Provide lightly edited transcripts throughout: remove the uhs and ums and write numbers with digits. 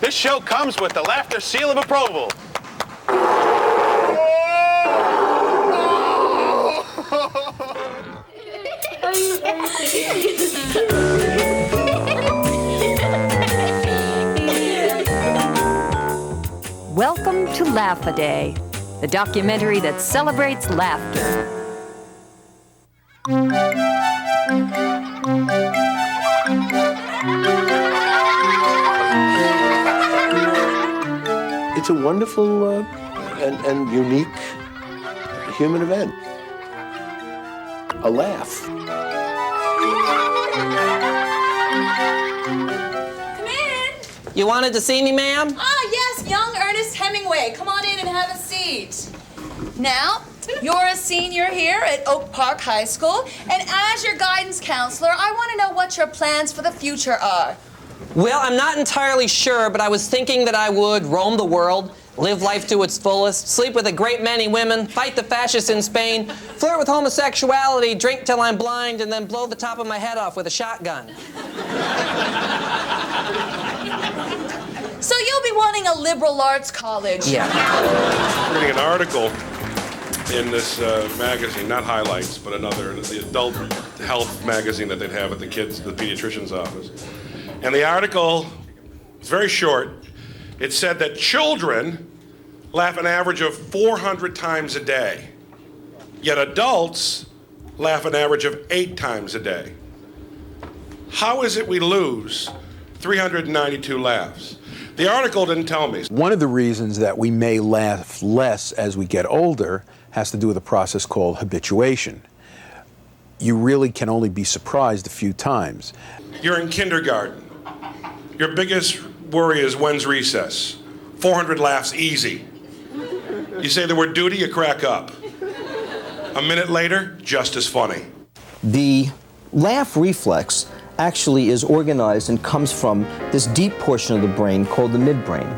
This show comes with the laughter seal of approval. Welcome to Laugh-A-Day, the documentary that celebrates laughter. It's a wonderful and unique human event. A laugh. Come in. You wanted to see me, ma'am? Ah, yes, young Ernest Hemingway. Come on in and have a seat. Now, you're a senior here at Oak Park High School, and as your guidance counselor, I want to know what your plans for the future are. Well, I'm not entirely sure, but I was thinking that I would roam the world, live life to its fullest, sleep with a great many women, fight the fascists in Spain, flirt with homosexuality, drink till I'm blind, and then blow the top of my head off with a shotgun. So you'll be wanting a liberal arts college. Yeah. I'm reading an article in this magazine, not Highlights, but another, the adult health magazine that they'd have at the pediatrician's office. And the article is very short. It said that children laugh an average of 400 times a day, yet adults laugh an average of 8 times a day. How is it we lose 392 laughs? The article didn't tell me. One of the reasons that we may laugh less as we get older has to do with a process called habituation. You really can only be surprised a few times. You're in kindergarten. Your biggest worry is when's recess. 400 laughs easy. You say the word duty, you crack up. A minute later, just as funny. The laugh reflex actually is organized and comes from this deep portion of the brain called the midbrain.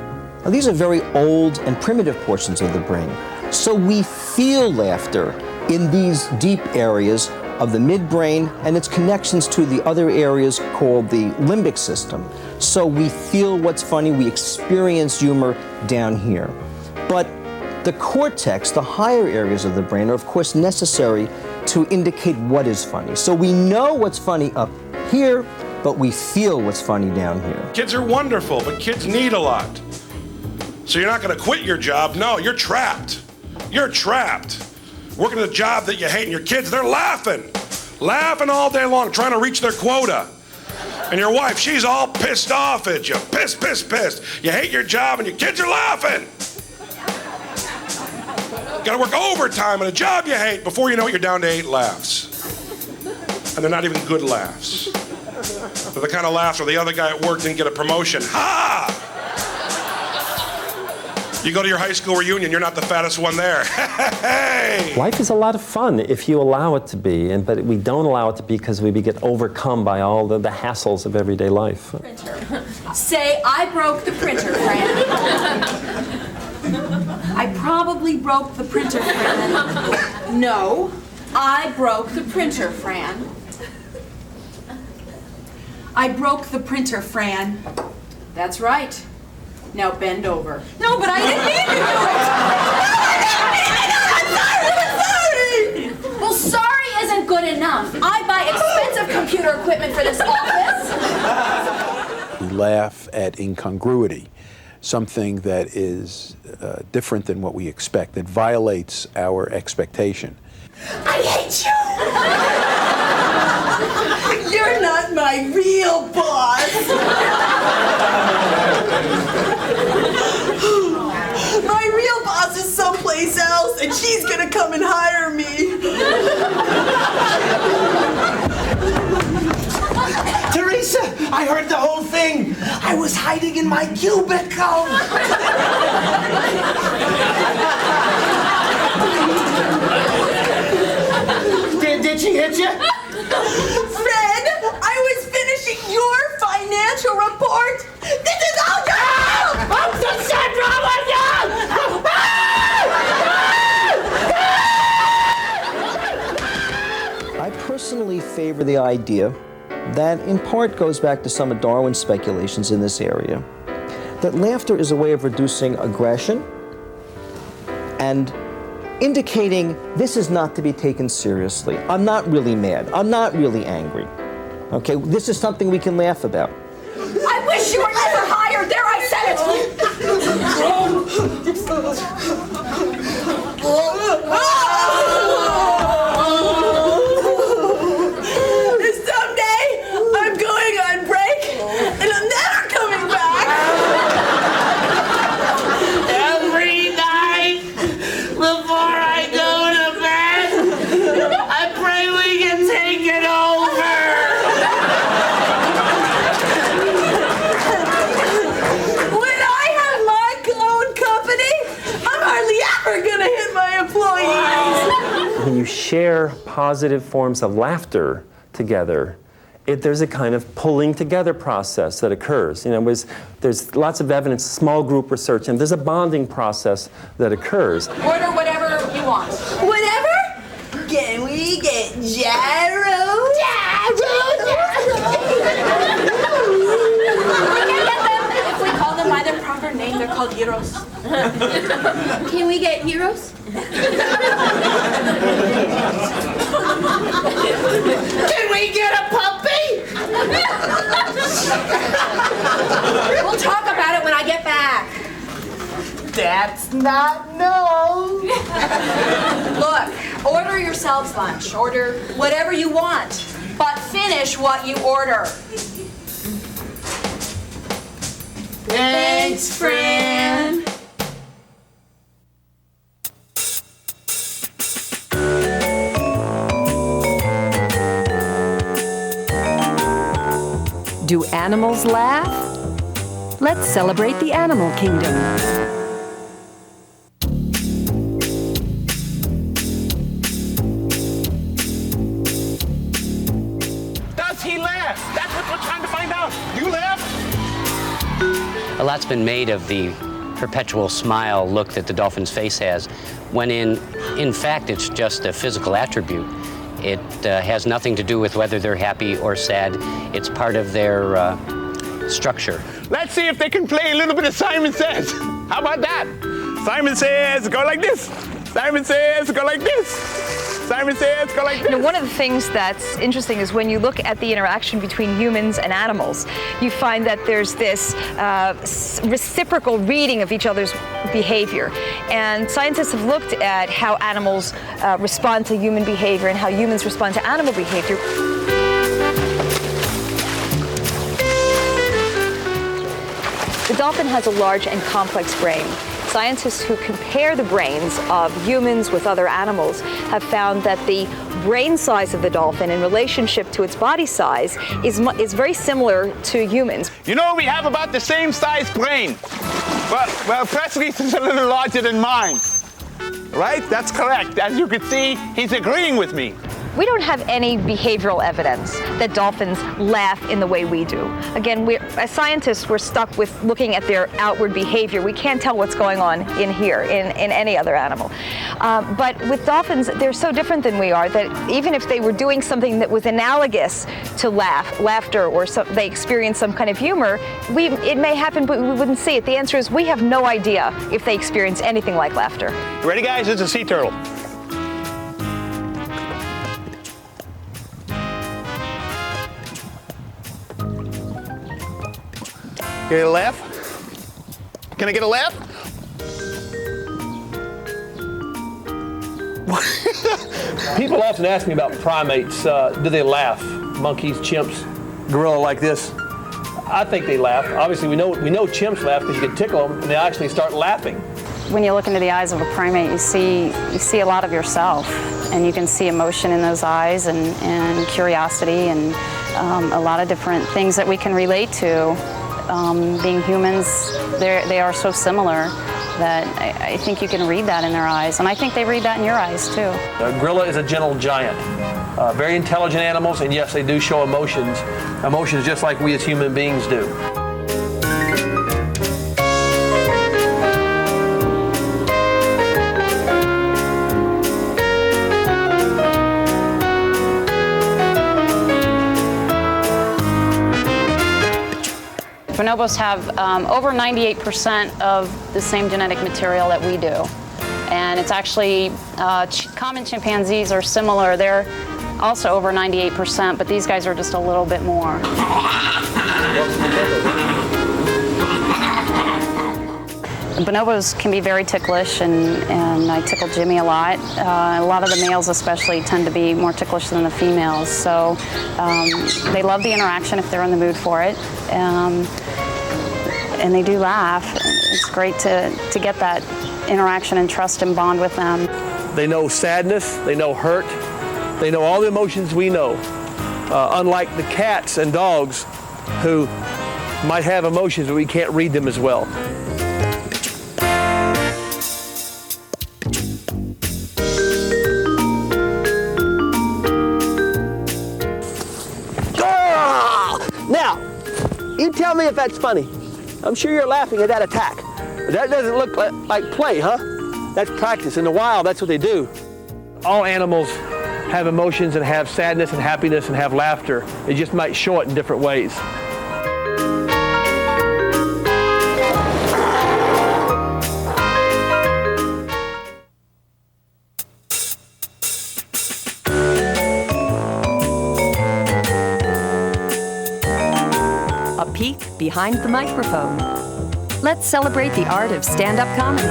Now, these are very old and primitive portions of the brain. So we feel laughter in these deep areas of the midbrain and its connections to the other areas called the limbic system. So we feel what's funny, we experience humor down here. But the cortex, the higher areas of the brain, are of course necessary to indicate what is funny. So we know what's funny up here, but we feel what's funny down here. Kids are wonderful, but kids need a lot. So you're not going to quit your job. No, you're trapped. You're trapped. Working a job that you hate, and your kids, they're laughing. Laughing all day long, trying to reach their quota. And your wife, she's all pissed off at you. Pissed, pissed, pissed. You hate your job, and your kids are laughing. You gotta work overtime at a job you hate. Before you know it, you're down to 8 laughs. And they're not even good laughs. They're the kind of laughs where the other guy at work didn't get a promotion. Ha! You go to your high school reunion, you're not the fattest one there. Hey! Life is a lot of fun if you allow it to be, but we don't allow it to be because we get overcome by all the hassles of everyday life. Printer. Say, I broke the printer, Fran. I probably broke the printer, Fran. No, I broke the printer, Fran. I broke the printer, Fran. That's right. Now bend over. No, but I didn't mean to do it! I'm sorry! Well, sorry isn't good enough. I buy expensive computer equipment for this office. We laugh at incongruity, something that is different than what we expect, that violates our expectation. I hate you! You're not my real boss! My real boss is someplace else, and she's gonna come and hire me. Teresa, I heard the whole thing. I was hiding in my cubicle. Did she hit you? Fred, I was finishing your financial report. This is all your fault! I'm so sad, I personally favor the idea that in part goes back to some of Darwin's speculations in this area, that laughter is a way of reducing aggression and indicating this is not to be taken seriously. I'm not really mad. I'm not really angry. Okay, this is something we can laugh about. I wish you were never hired. There, I said it. Someday I'm going on break and I'm never coming back. Every night before I go to bed, I pray we can take it over. When I have my own company, I'm hardly ever gonna hit my employees. When you share positive forms of laughter together, there's a kind of pulling together process that occurs. You know, there's lots of evidence, small group research, and there's a bonding process that occurs. Order whatever you want. Whatever? Can we get gyros? If we call them by their proper name, they're called gyros. Can we get gyros? Can we get a puppy? We'll talk about it when I get back. That's not no. Look, order yourselves lunch. Order whatever you want, but finish what you order. Thanks, Fran. Do animals laugh? Let's celebrate the animal kingdom. Does he laugh? That's what we're trying to find out. You laugh? A lot's been made of the perpetual smile look that the dolphin's face has, when in fact it's just a physical attribute. It has nothing to do with whether they're happy or sad. It's part of their structure. Let's see if they can play a little bit of Simon Says. How about that? Simon Says, go like this. Simon Says, go like this. Simon Says, go like this. You know, one of the things that's interesting is when you look at the interaction between humans and animals, you find that there's this reciprocal reading of each other's behavior. And scientists have looked at how animals respond to human behavior and how humans respond to animal behavior. The dolphin has a large and complex brain. Scientists who compare the brains of humans with other animals have found that the brain size of the dolphin in relationship to its body size is very similar to humans. You know, we have about the same size brain. Well, Presley's is a little larger than mine. Right? That's correct. As you can see, he's agreeing with me. We don't have any behavioral evidence that dolphins laugh in the way we do. Again, as scientists, we're stuck with looking at their outward behavior. We can't tell what's going on in here, in any other animal. But with dolphins, they're so different than we are that even if they were doing something that was analogous to laughter, or they experience some kind of humor, it may happen, but we wouldn't see it. The answer is we have no idea if they experience anything like laughter. You ready, guys? It's a sea turtle. Get a laugh? Can I get a laugh? People often ask me about primates. Do they laugh? Monkeys, chimps, gorilla like this. I think they laugh. Obviously, we know chimps laugh because you can tickle them and they actually start laughing. When you look into the eyes of a primate, you see a lot of yourself, and you can see emotion in those eyes and curiosity and a lot of different things that we can relate to. Being humans, they are so similar that I think you can read that in their eyes, and I think they read that in your eyes too. A gorilla is a gentle giant. Very intelligent animals, and yes, they do show emotions. Emotions just like we as human beings do. When bonobos have over 98% of the same genetic material that we do. And it's actually, common chimpanzees are similar. They're also over 98%, but these guys are just a little bit more. Bonobos can be very ticklish, and I tickle Jimmy a lot. A lot of the males especially tend to be more ticklish than the females, so they love the interaction if they're in the mood for it. And they do laugh. It's great to get that interaction and trust and bond with them. They know sadness, they know hurt, they know all the emotions we know, unlike the cats and dogs who might have emotions but we can't read them as well. Now, you tell me if that's funny. I'm sure you're laughing at that attack. That doesn't look like play, huh? That's practice. In the wild, that's what they do. All animals have emotions and have sadness and happiness and have laughter. They just might show it in different ways. A peek behind the microphone. Let's celebrate the art of stand-up comedy.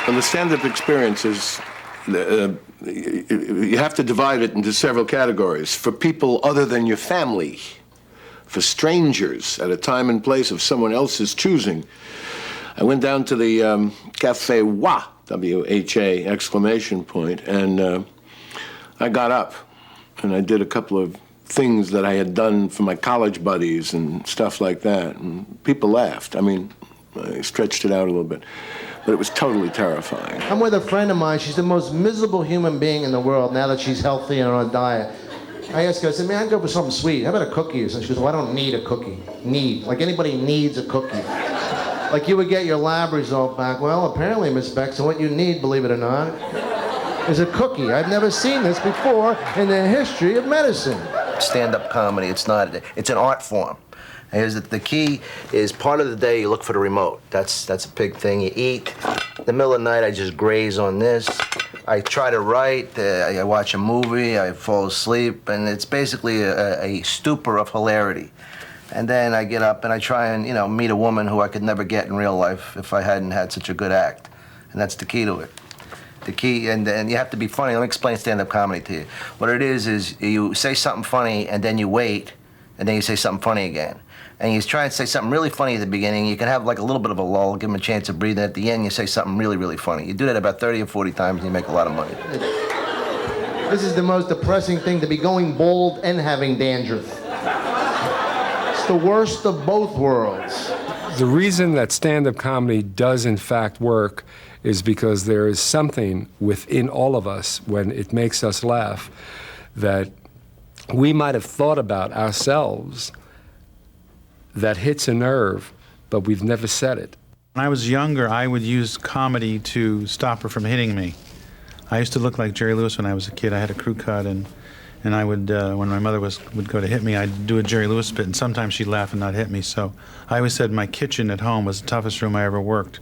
And the stand-up experience is, you have to divide it into several categories. For people other than your family, for strangers at a time and place of someone else's choosing. I went down to the Cafe Wa, W-H-A, exclamation point, and I got up and I did a couple of things that I had done for my college buddies and stuff like that, and people laughed. I mean, I stretched it out a little bit. But it was totally terrifying. I'm with a friend of mine. She's the most miserable human being in the world now that she's healthy and on a diet. I asked her, I said, man, I'd go for something sweet. How about a cookie or something? She goes, well, I don't need a cookie. Need. Like anybody needs a cookie. Like you would get your lab result back. Well, apparently, Miss Beckson, what you need, believe it or not, is a cookie. I've never seen this before in the history of medicine. Stand-up comedy, it's an art form. The key is part of the day you look for the remote. That's a big thing. You eat. In the middle of the night, I just graze on this. I try to write. I watch a movie. I fall asleep, and it's basically a stupor of hilarity. And then I get up and I try and meet a woman who I could never get in real life if I hadn't had such a good act, and that's the key to it. The key, and you have to be funny. Let me explain stand-up comedy to you. What it is you say something funny, and then you wait, and then you say something funny again. And you try and say something really funny at the beginning. You can have like a little bit of a lull, give them a chance to breathe. And at the end, you say something really, really funny. You do that about 30 or 40 times, and you make a lot of money. This is the most depressing thing, to be going bald and having dandruff. It's the worst of both worlds. The reason that stand-up comedy does in fact work is because there is something within all of us when it makes us laugh that we might have thought about ourselves that hits a nerve, but we've never said it. When I was younger, I would use comedy to stop her from hitting me. I used to look like Jerry Lewis when I was a kid. I had a crew cut, and I would, when my mother would go to hit me, I'd do a Jerry Lewis bit, and sometimes she'd laugh and not hit me. So I always said my kitchen at home was the toughest room I ever worked,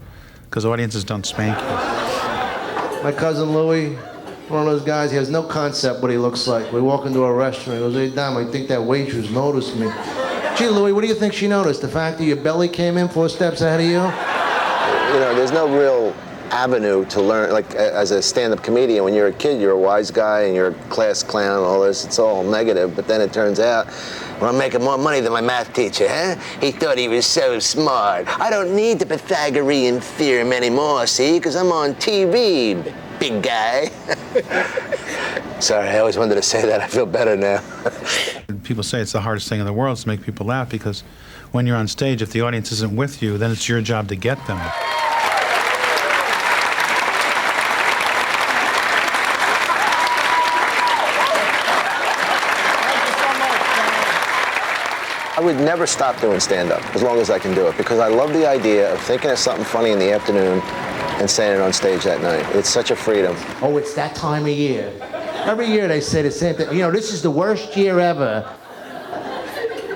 because audiences don't spank you. My cousin Louie, one of those guys, he has no concept what he looks like. We walk into a restaurant, he goes, hey, Dom, I think that waitress noticed me. Gee, Louie, what do you think she noticed? The fact that your belly came in 4 steps ahead of you? There's no real avenue to learn. Like, as a stand-up comedian, when you're a kid, you're a wise guy and you're a class clown and all this. It's all negative. But then it turns out, well, I'm making more money than my math teacher, huh? He thought he was so smart. I don't need the Pythagorean theorem anymore, see? Because I'm on TV, big guy. Sorry, I always wanted to say that. I feel better now. People say it's the hardest thing in the world to make people laugh, because when you're on stage, if the audience isn't with you, then it's your job to get them. I would never stop doing stand-up as long as I can do it, because I love the idea of thinking of something funny in the afternoon, and saying it on stage that night. It's such a freedom. Oh, it's that time of year. Every year they say the same thing. You know, this is the worst year ever.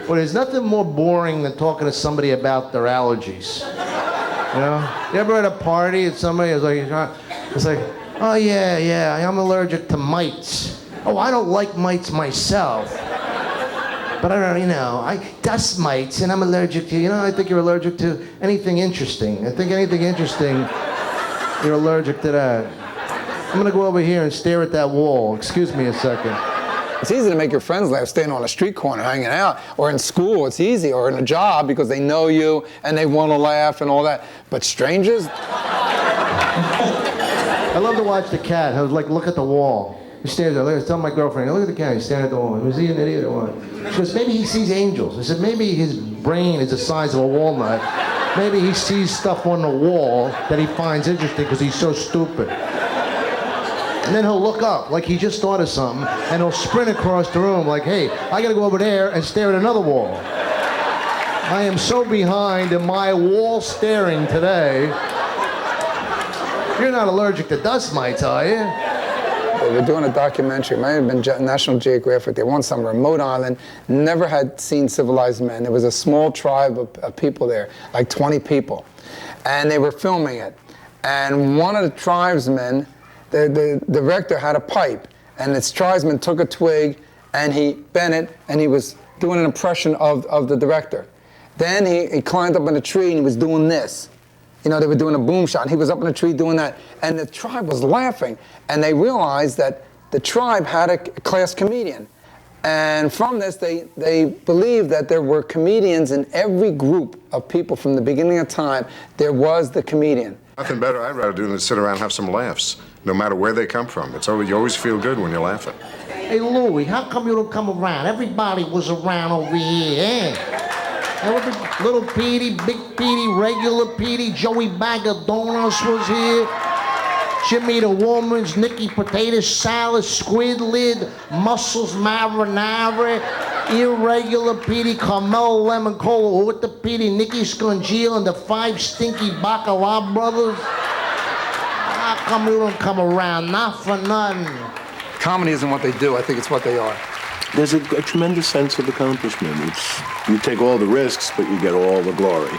Well, there's nothing more boring than talking to somebody about their allergies. You know? You ever at a party and somebody is like, oh yeah, I'm allergic to mites. Oh, I don't like mites myself. But I don't, dust mites, and I'm allergic to, I think you're allergic to anything interesting. I think anything interesting, you're allergic to that. I'm gonna go over here and stare at that wall. Excuse me a second. It's easy to make your friends laugh standing on a street corner hanging out, or in school it's easy, or in a job because they know you and they want to laugh and all that. But strangers? I love to watch the cat. I was like, look at the wall. He stands there. I was telling my girlfriend, look at the cat. He's standing at the wall. Was he an idiot or what? She goes, maybe he sees angels. I said, maybe his brain is the size of a walnut. Maybe he sees stuff on the wall that he finds interesting because he's so stupid. And then he'll look up like he just thought of something, and he'll sprint across the room like, hey, I gotta go over there and stare at another wall. I am so behind in my wall staring today. You're not allergic to dust mites, are you? They were doing a documentary, it might have been National Geographic. They were on some remote island, never had seen civilized men. There was a small tribe of people there, like 20 people. And they were filming it. And one of the tribesmen, the director had a pipe, and this tribesman took a twig and he bent it, and he was doing an impression of the director. Then he climbed up in a tree and he was doing this. They were doing a boom shot, and he was up in a tree doing that. And the tribe was laughing, and they realized that the tribe had a class comedian. And from this, they believed that there were comedians in every group of people from the beginning of time. There was the comedian. Nothing better I'd rather do than sit around and have some laughs, no matter where they come from. You always feel good when you're laughing. Hey, Louie, how come you don't come around? Everybody was around over here, eh? Little Petey, Big Petey, Regular Petey, Joey Bag of Donuts was here. Jimmy the Woman's, Nicky Potato Salad, Squid Lid, Mussels Marinara, Irregular Petey, Carmelo Lemon Cola, with the Petey, Nicky Scungil, and the 5 Stinky Baccarat Brothers. How come you don't come around? Not for nothing. Comedy isn't what they do, I think it's what they are. There's a tremendous sense of accomplishment. You take all the risks, but you get all the glory.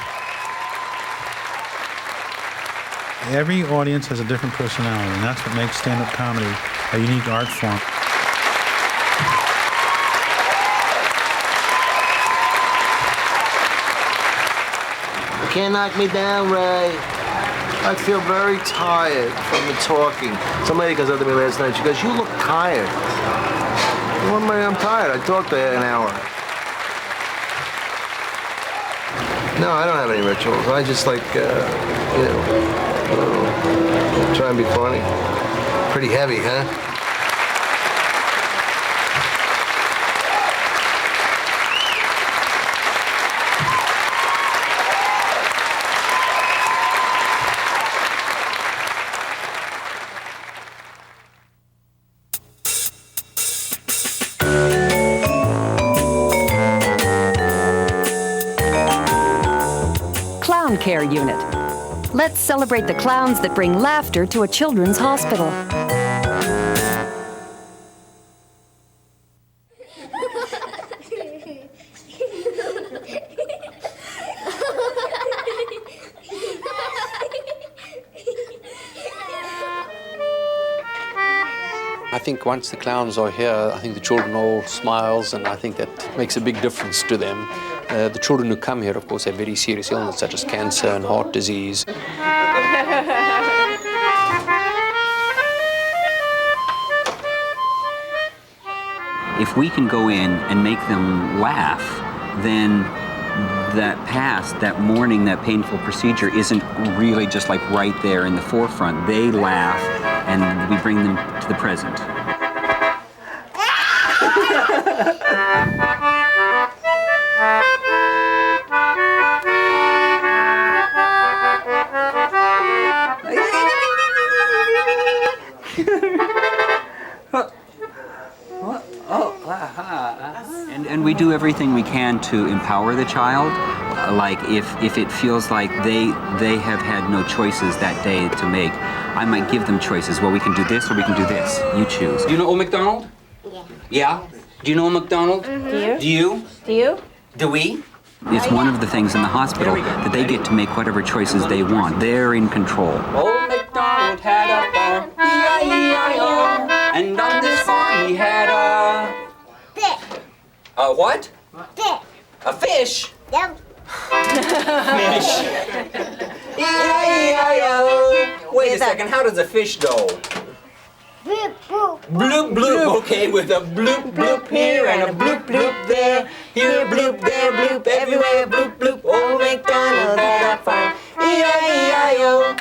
Every audience has a different personality, and that's what makes stand-up comedy a unique art form. You can't knock me down, Ray. I feel very tired from the talking. Some lady comes up to me last night. She goes, you look tired. Well, I'm tired. I talked an hour. No, I don't have any rituals. I just like, try and be funny. Pretty heavy, huh? Care unit. Let's celebrate the clowns that bring laughter to a children's hospital. I think once the clowns are here, I think the children all smiles, and I think that makes a big difference to them. The children who come here, of course, have very serious illness such as cancer and heart disease. If we can go in and make them laugh, then that past, that mourning, that painful procedure isn't really just like right there in the forefront. They laugh, and we bring them to the present. And we do everything we can to empower the child. like if it feels like they have had no choices that day to make, I might give them choices. Well, we can do this or we can do this. You choose. Do you know Old MacDonald? Yeah. Yeah? Do you know Old MacDonald? Mm-hmm. Do you? Do you? Do we? It's one of the things in the hospital that they get to make whatever choices they want. They're in control. Old MacDonald had a farm, E-I-E-I-O, and on this farm he had a... Fish. A what? Fish. A fish? Yep. Fish. E-I-E-I-O. Wait a second, how does a fish go? Bloop, bloop. Bloop, bloop. Okay, with a bloop, bloop here and a bloop, bloop there. Here, bloop, there, bloop, everywhere, bloop, bloop. Old MacDonald had a farm, E-I-E-I-O.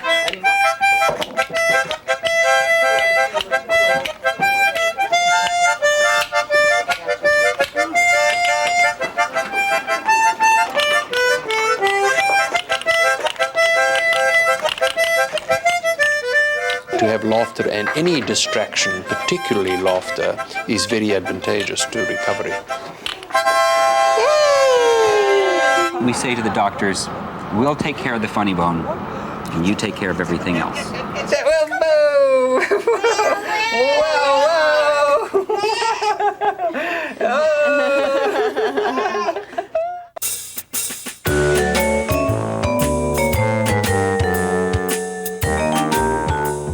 To have laughter and any distraction, particularly laughter, is very advantageous to recovery. We say to the doctors, we'll take care of the funny bone, and you take care of everything else. Whoa, whoa, whoa.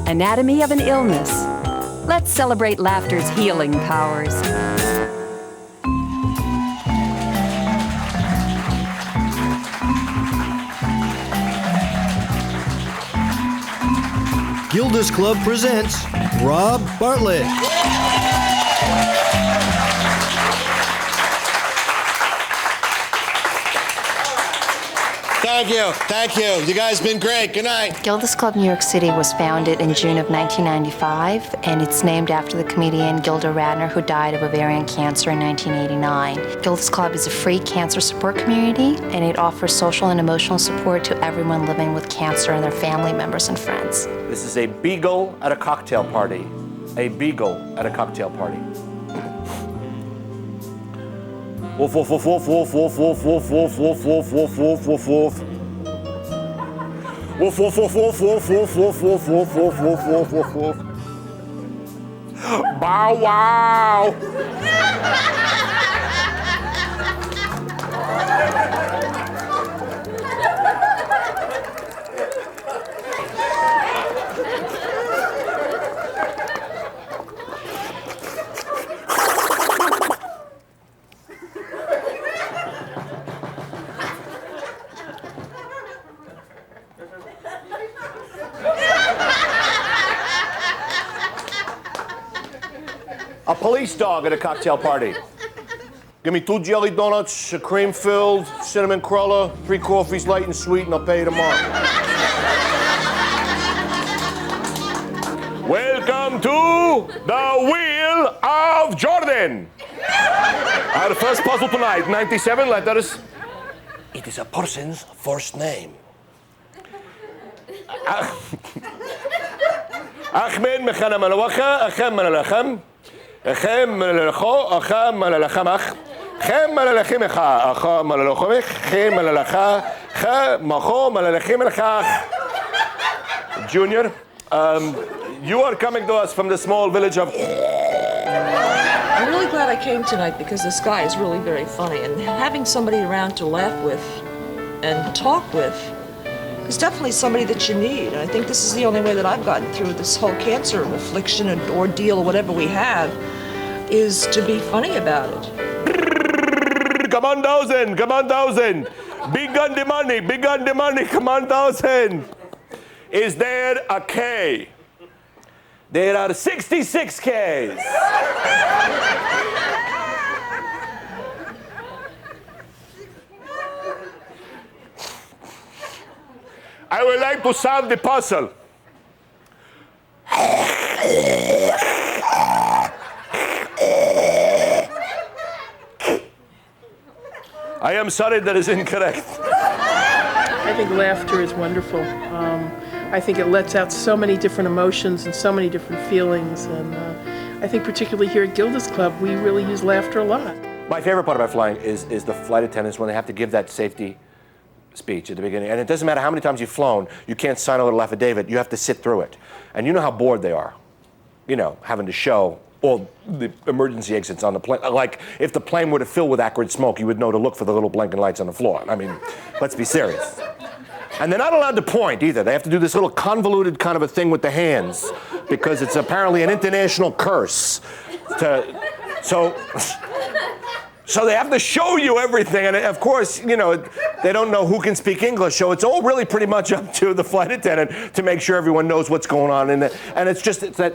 Anatomy of an illness. Let's celebrate laughter's healing powers. Gilda's Club presents Rob Bartlett. Thank you. You guys been great. Good night. Gilda's Club New York City was founded in June of 1995, and it's named after the comedian Gilda Radner, who died of ovarian cancer in 1989. Gilda's Club is a free cancer support community, and it offers social and emotional support to everyone living with cancer and their family members and friends. This is a beagle at a cocktail party. A beagle at a cocktail party. Woof, woof, woof, woof, woof, woof, woof, woof, woof, woof, woof, woof, woof, woof, woof. Woof, woof, woof, woof, woof, woof, woof, woof, woof, woof, woof, woof, woof, woof. Bow wow! A police dog at a cocktail party. Give me 2 jelly donuts, a cream-filled, cinnamon cruller, 3 coffees, light and sweet, and I'll pay you tomorrow. Welcome to the Wheel of Jordan. Our first puzzle tonight, 97 letters. It is a person's first name. Ahmed mechana malawacha, achem malalachem. Achem malalacho, achem malalachamach. Chem malalachimecha, achem malalachomech. Chem malalacha, chem macho malalachimechach. Junior, you are coming to us from the small village of... I'm really glad I came tonight because this guy is really very funny, and having somebody around to laugh with and talk with is definitely somebody that you need. And I think this is the only way that I've gotten through this whole cancer affliction and ordeal or whatever we have, is to be funny about it. Come on, 1,000, come on, 1,000. Big on the money, come on, 1,000. Is there a K? There are 66 Ks. I would like to solve the puzzle. I am sorry, that is incorrect. I think laughter is wonderful. I think it lets out so many different emotions and so many different feelings. And I think particularly here at Gilda's Club, we really use laughter a lot. My favorite part about flying is the flight attendants when they have to give that safety speech at the beginning, and it doesn't matter how many times you've flown, you can't sign a little affidavit, you have to sit through it. And you know how bored they are, you know, having to show all the emergency exits on the plane. Like, if the plane were to fill with acrid smoke, you would know to look for the little blinking lights on the floor. I mean, let's be serious. And they're not allowed to point either. They have to do this little convoluted kind of a thing with the hands, because it's apparently an international curse. So they have to show you everything, and of course, you know, they don't know who can speak English, so it's all really pretty much up to the flight attendant to make sure everyone knows what's going on in it. And it's that.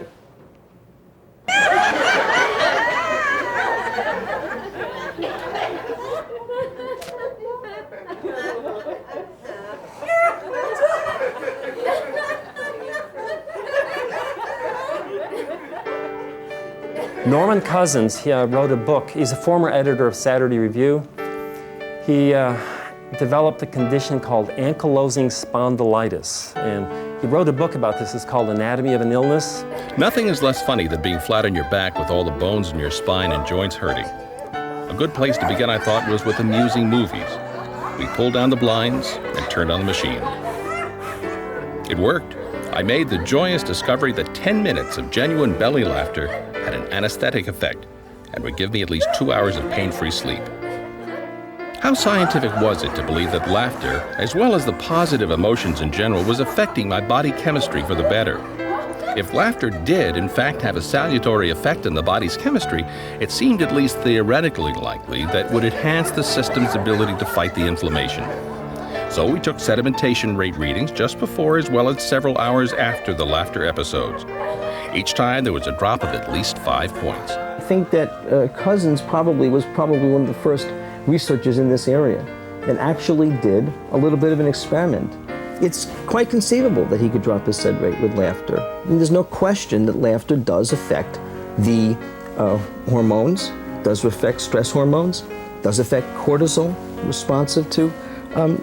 Norman Cousins, he wrote a book. He's a former editor of Saturday Review. He developed a condition called ankylosing spondylitis, and he wrote a book about this. It's called Anatomy of an Illness. Nothing is less funny than being flat on your back with all the bones in your spine and joints hurting. A good place to begin, I thought, was with amusing movies. We pulled down the blinds and turned on the machine. It worked. I made the joyous discovery that 10 minutes of genuine belly laughter had an anesthetic effect and would give me at least 2 hours of pain-free sleep. How scientific was it to believe that laughter, as well as the positive emotions in general, was affecting my body chemistry for the better? If laughter did, in fact, have a salutary effect on the body's chemistry, it seemed at least theoretically likely that it would enhance the system's ability to fight the inflammation. So we took sedimentation rate readings just before as well as several hours after the laughter episodes. Each time there was a drop of at least 5 points. I think that Cousins was probably one of the first researchers in this area and actually did a little bit of an experiment. It's quite conceivable that he could drop his sed rate with laughter. I mean, there's no question that laughter does affect the hormones, does affect stress hormones, does affect cortisol, responsive to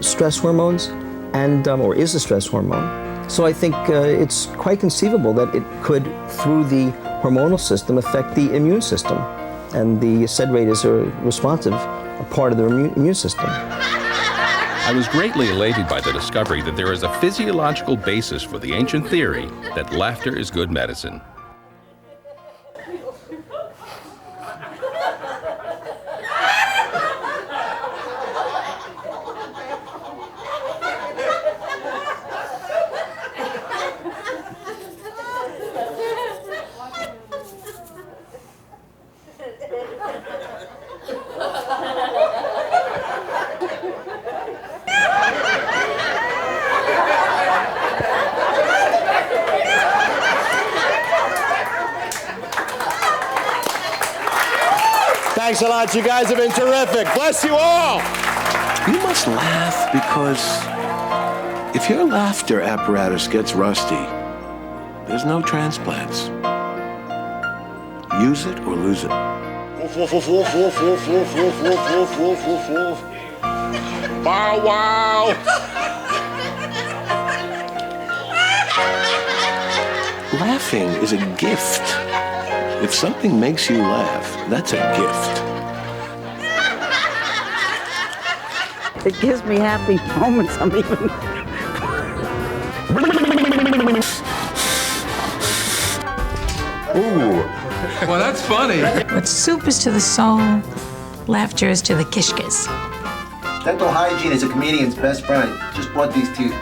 stress hormones, and or is a stress hormone. So I think it's quite conceivable that it could, through the hormonal system, affect the immune system. And the sed rate is a part of the immune system. I was greatly elated by the discovery that there is a physiological basis for the ancient theory that laughter is good medicine. Thanks a lot. You guys have been terrific. Bless you all. You must laugh because if your laughter apparatus gets rusty, there's no transplants. Use it or lose it. Bow wow. Laughing is a gift. If something makes you laugh, that's a gift. It gives me happy moments. I'm even... Ooh. Well, that's funny. What soup is to the soul, laughter is to the kishkas. Dental hygiene is a comedian's best friend. I just bought these teeth.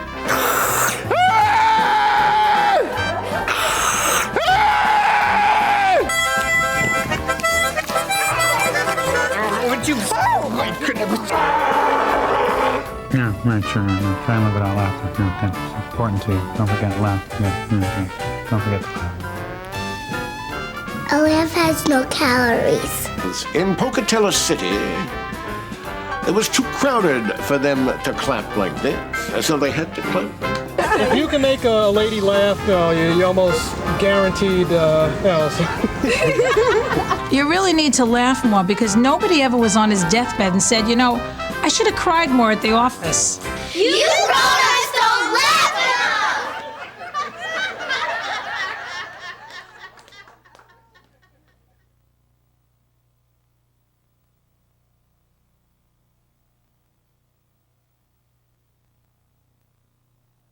Yeah, right, sure. Try and live without laughter. That's important too. Don't forget to laugh. Don't forget to laugh. A laugh has no calories. In Pocatello City, it was too crowded for them to clap like this, so they had to clap. If you can make a lady laugh, you're almost guaranteed. You really need to laugh more because nobody ever was on his deathbed and said, you know, I should have cried more at the office. You brought